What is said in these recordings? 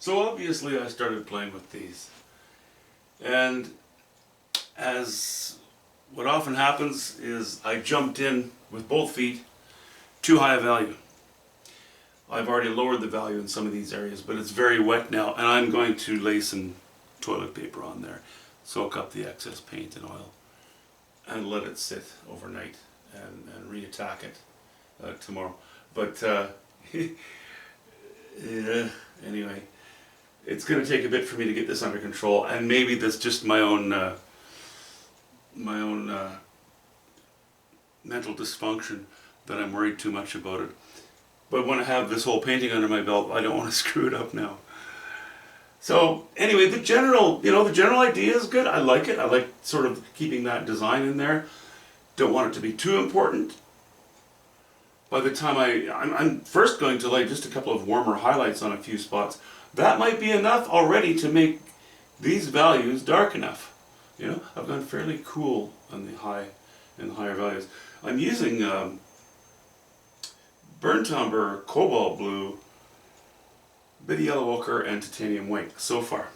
So obviously I started playing with these. And as what often happens is I jumped in with both feet too high a value. I've already lowered the value in some of these areas, but it's very wet now, and I'm going to lay some toilet paper on there, soak up the excess paint and oil, and let it sit overnight and re-attack it tomorrow. But yeah, anyway, it's going to take a bit for me to get this under control, and maybe that's just my own mental dysfunction that I'm worried too much about it. But when I have this whole painting under my belt, I don't want to screw it up now. So anyway, the general idea is good. I like it. I like sort of keeping that design in there. Don't want it to be too important. By the time I'm first going to lay just a couple of warmer highlights on a few spots. That might be enough already to make these values dark enough. You know, I've gone fairly cool on the higher values. I'm using burnt umber, cobalt blue, bit of yellow ochre, and titanium white so far.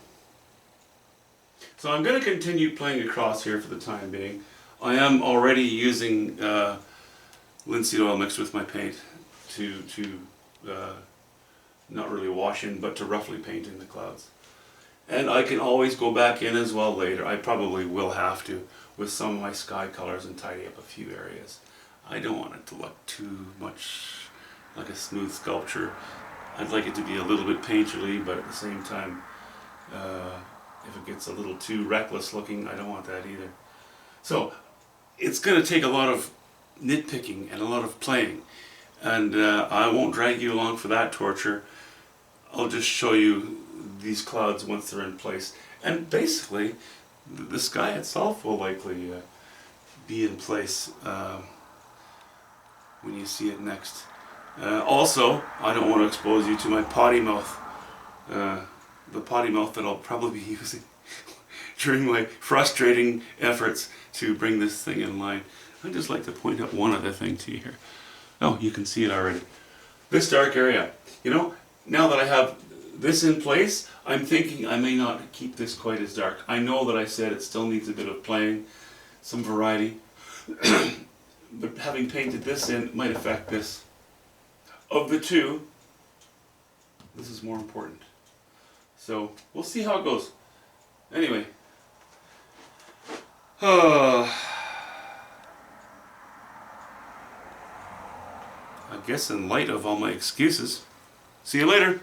So I'm going to continue playing across here for the time being. I am already using linseed oil mixed with my paint to not really wash in, but to roughly paint in the clouds. And I can always go back in as well later. I probably will have to with some of my sky colors and tidy up a few areas. I don't want it to look too much like a smooth sculpture. I'd like it to be a little bit painterly, but at the same time, if it gets a little too reckless looking, I don't want that either. So it's going to take a lot of nitpicking and a lot of playing, and I won't drag you along for that torture. I'll just show you these clouds once they're in place, and basically the sky itself will likely be in place when you see it next. Also, I don't want to expose you to my potty mouth, the potty mouth that I'll probably be using during my frustrating efforts to bring this thing in line. I'd just like to point out one other thing to you here. Oh, you can see it already. This dark area. You know, now that I have this in place, I'm thinking I may not keep this quite as dark. I know that I said it still needs a bit of playing, some variety, but having painted this in might affect this. Of the two, this is more important. So we'll see how it goes. Anyway, I guess in light of all my excuses, see you later.